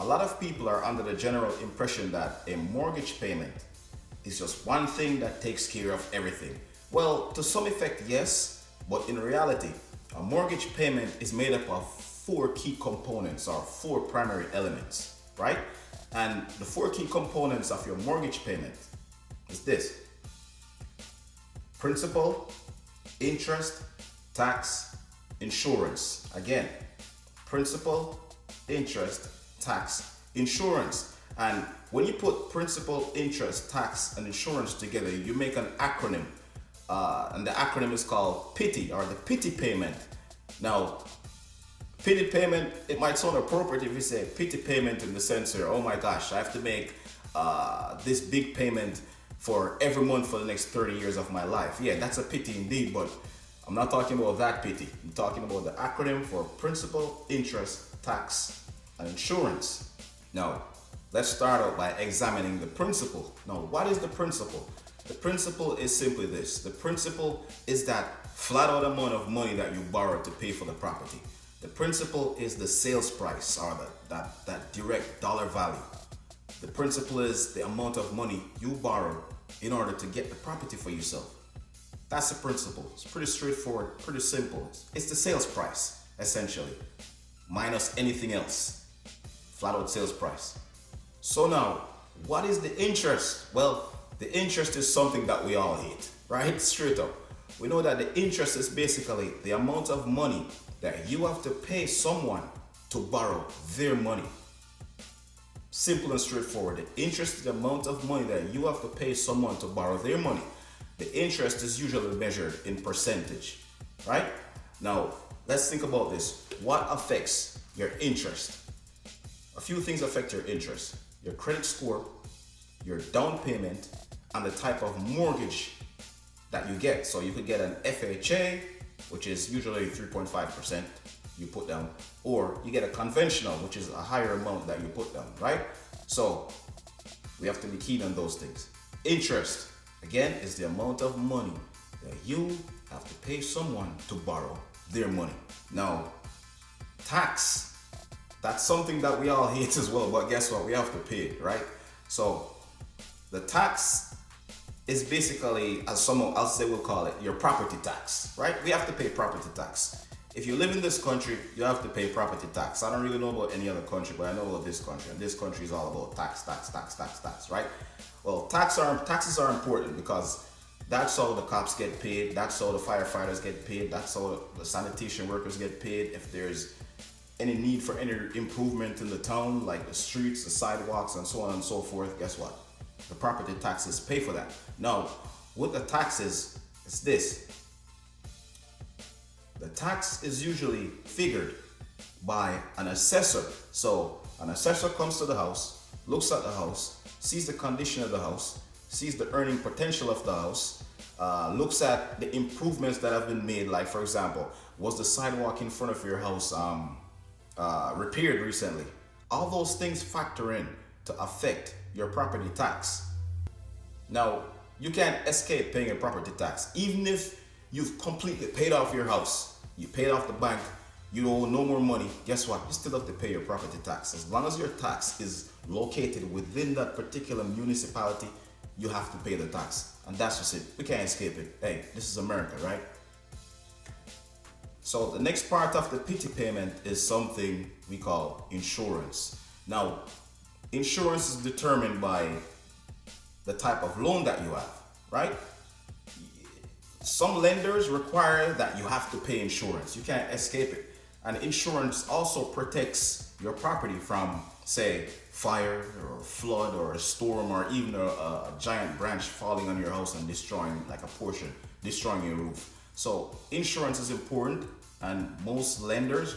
lot of people are under the general impression that a mortgage payment is just one thing that takes care of everything. Well, to some effect, yes, but in reality, a mortgage payment is made up of four key components or four primary elements, right? And the four key components of your mortgage payment is this: principal, interest, tax, insurance. Again, principal, interest, tax, insurance. And when you put principal, interest, tax, and insurance together, you make an acronym. And the acronym is called PITI, or the PITI payment. Now, PITI payment, it might sound appropriate if you say PITI payment in the sense here, oh my gosh, I have to make this big payment for every month for the next 30 years of my life. Yeah, that's a PITI indeed, but I'm not talking about that PITI. I'm talking about the acronym for principal, interest, tax, and insurance. Now, let's start out by examining the principal. Now, what is the principal? The principal is simply this. The principal is that flat out amount of money that you borrow to pay for the property. The principal is the sales price, or that direct dollar value. The principal is the amount of money you borrow in order to get the property for yourself. That's the principal. It's pretty straightforward, pretty simple. It's the sales price, essentially, minus anything else. Flat out sales price. So now, what is the interest? Well, the interest is something that we all hate, right? Straight up. We know that the interest is basically the amount of money that you have to pay someone to borrow their money. Simple and straightforward. The interest is the amount of money that you have to pay someone to borrow their money. The interest is usually measured in percentage, right? Now, let's think about this. What affects your interest? A few things affect your interest: your credit score, your down payment, and the type of mortgage that you get. So you could get an FHA, which is usually 3.5% you put down, or you get a conventional, which is a higher amount that you put down, right? So we have to be keen on those things. Interest, again, is the amount of money that you have to pay someone to borrow their money. Now, tax, that's something that we all hate as well, but guess what? We have to pay it, right? So the tax is basically, as someone else will call it, your property tax, right? We have to pay property tax. If you live in this country, you have to pay property tax. I don't really know about any other country, but I know about this country. And this country is all about tax, right? Well, taxes are important because that's how the cops get paid. That's how the firefighters get paid. That's how the sanitation workers get paid. If there's any need for any improvement in the town, like the streets, the sidewalks, and so on and so forth, guess what? The property taxes pay for that. Now, with the taxes, it's this. The tax is usually figured by an assessor. So an assessor comes to the house, looks at the house, sees the condition of the house, sees the earning potential of the house, looks at the improvements that have been made. Like, for example, was the sidewalk in front of your house repaired recently? All those things factor in to affect your property tax. Now, you can't escape paying a property tax. Even if you've completely paid off your house, you paid off the bank, you owe no more money, guess what? You still have to pay your property tax. As long as your tax is located within that particular municipality, you have to pay the tax. And that's just it. We can't escape it. Hey, this is America, right? So the next part of the PITI payment is something we call insurance. Now, insurance is determined by the type of loan that you have, right? Some lenders require that you have to pay insurance. You can't escape it. And insurance also protects your property from, say, fire or flood or a storm, or even a giant branch falling on your house and destroying like a portion, destroying your roof. So insurance is important, and most lenders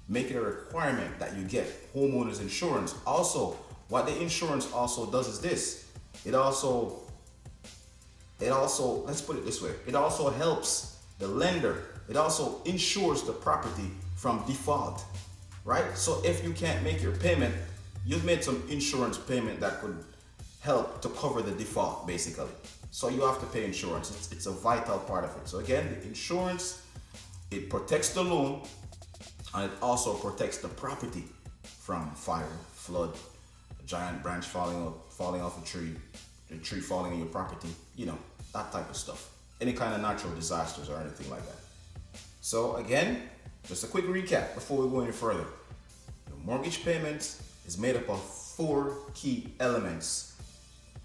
make it a requirement that you get homeowners insurance. Also, what the insurance also does is this. It also, let's put it this way, it also helps the lender. It also insures the property from default, right? So if you can't make your payment, you've made some insurance payment that could help to cover the default, basically. So you have to pay insurance. It's a vital part of it. So again, the insurance, it protects the loan, and it also protects the property from fire, flood, a giant branch falling off a tree falling in your property, that type of stuff. Any kind of natural disasters or anything like that. So again, just a quick recap before we go any further. Your mortgage payment is made up of 4 key elements.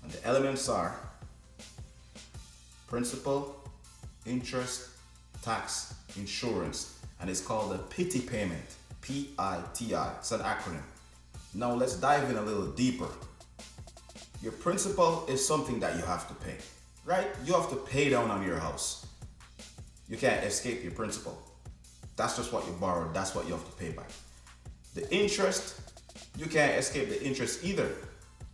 And the elements are principal, interest, tax, insurance, and it's called a PITI payment. P-I-T-I. It's an acronym. Now let's dive in a little deeper. Your principal is something that you have to pay, right? You have to pay down on your house. You can't escape your principal. That's just what you borrowed. That's what you have to pay back. The interest, you can't escape the interest either.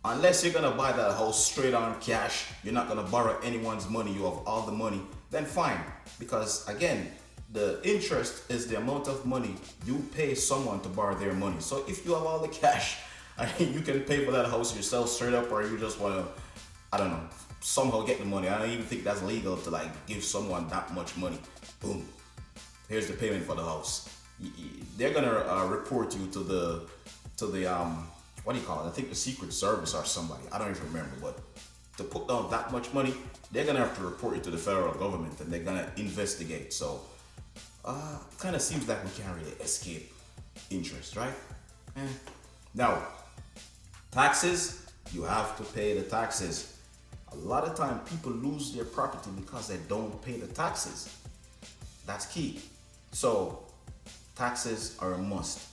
Unless you're gonna buy that house straight on cash, you're not gonna borrow anyone's money, you have all the money, then fine. Because again, the interest is the amount of money you pay someone to borrow their money. So if you have all the cash, you can pay for that house yourself straight up, or you just wanna, somehow get the money. I don't even think that's legal to give someone that much money. Boom, here's the payment for the house. They're gonna report you to the what do you call it? I think the Secret Service or somebody. I don't even remember. But to put down that much money, they're gonna have to report it to the federal government, and they're gonna investigate. So, kind of seems like we can't really escape interest, right? Now, taxes. You have to pay the taxes. A lot of time, people lose their property because they don't pay the taxes. That's key. So, taxes are a must.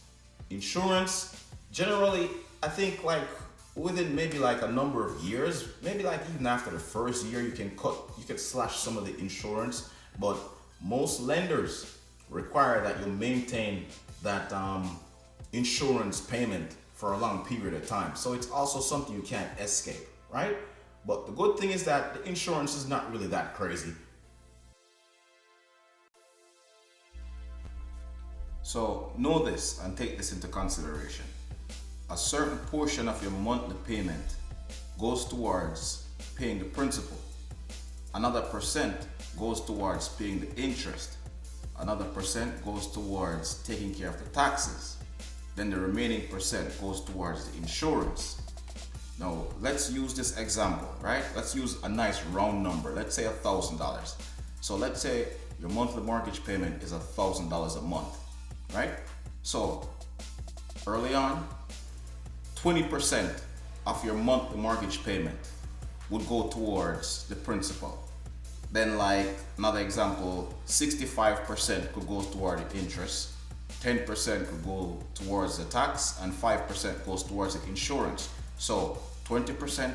Insurance, generally, I think within maybe a number of years, maybe even after the first year, you can slash some of the insurance, but most lenders require that you maintain that insurance payment for a long period of time. So it's also something you can't escape, right? But the good thing is that the insurance is not really that crazy. So know this and take this into consideration. A certain portion of your monthly payment goes towards paying the principal. Another percent goes towards paying the interest. Another percent goes towards taking care of the taxes. Then the remaining percent goes towards the insurance. Now, let's use this example, right? Let's use a nice round number. Let's say $1,000. So let's say your monthly mortgage payment is $1,000 a month, right? So early on, 20% of your monthly mortgage payment would go towards the principal. Then another example, 65% could go toward the interest, 10% could go towards the tax, and 5% goes towards the insurance. So 20%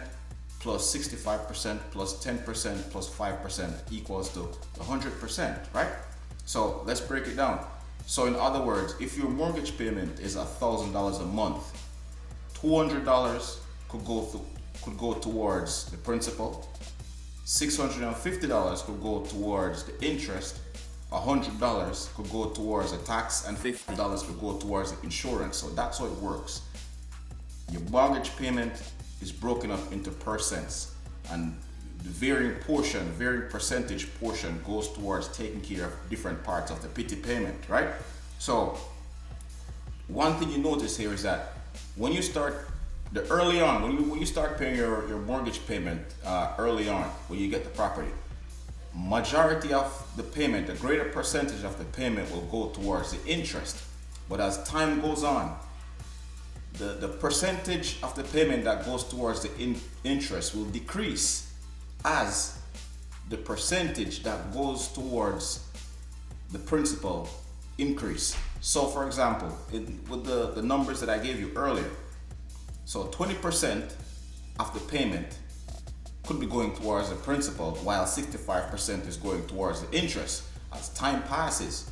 plus 65% plus 10% plus 5% equals to 100%, right? So let's break it down. So in other words, if your mortgage payment is $1,000 a month, $200 could go towards the principal, $650 could go towards the interest, $100 could go towards the tax, and $50 could go towards the insurance. So that's how it works. Your mortgage payment is broken up into percents, and the varying percentage portion goes towards taking care of different parts of the PITI payment, right? So one thing you notice here is that when you start when you start paying your mortgage payment early on, when you get the property, majority of the payment, the greater percentage of the payment will go towards the interest. But as time goes on, the percentage of the payment that goes towards the interest will decrease as the percentage that goes towards the principal increase. So for example, with the numbers that I gave you earlier, so 20% of the payment could be going towards the principal, while 65% is going towards the interest. As time passes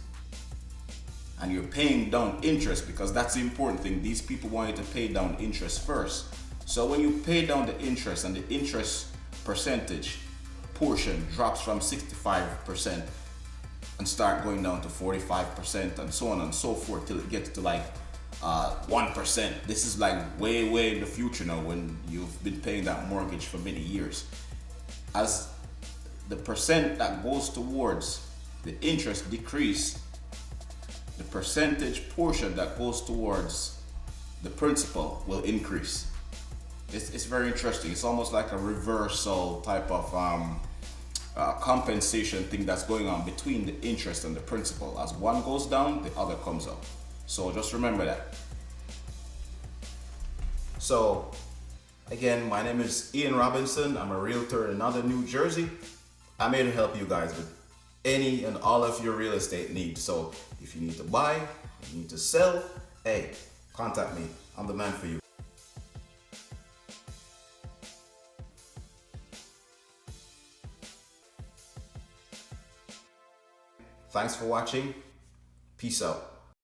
and you're paying down interest, because that's the important thing, these people want you to pay down interest first. So when you pay down the interest and the interest percentage portion drops from 65% and start going down to 45% and so on and so forth till it gets to 1%. This is way in the future now, when you've been paying that mortgage for many years. As the percent that goes towards the interest decrease, the percentage portion that goes towards the principal will increase. It's very interesting. It's almost like a reversal type of compensation thing that's going on between the interest and the principal. As one goes down, the other comes up. So just remember that. So again, my name is Ian Robinson. I'm a realtor in Northern New Jersey. I'm here to help you guys with any and all of your real estate needs. So if you need to buy, you need to sell, hey, contact me. I'm the man for you. Thanks for watching. Peace out.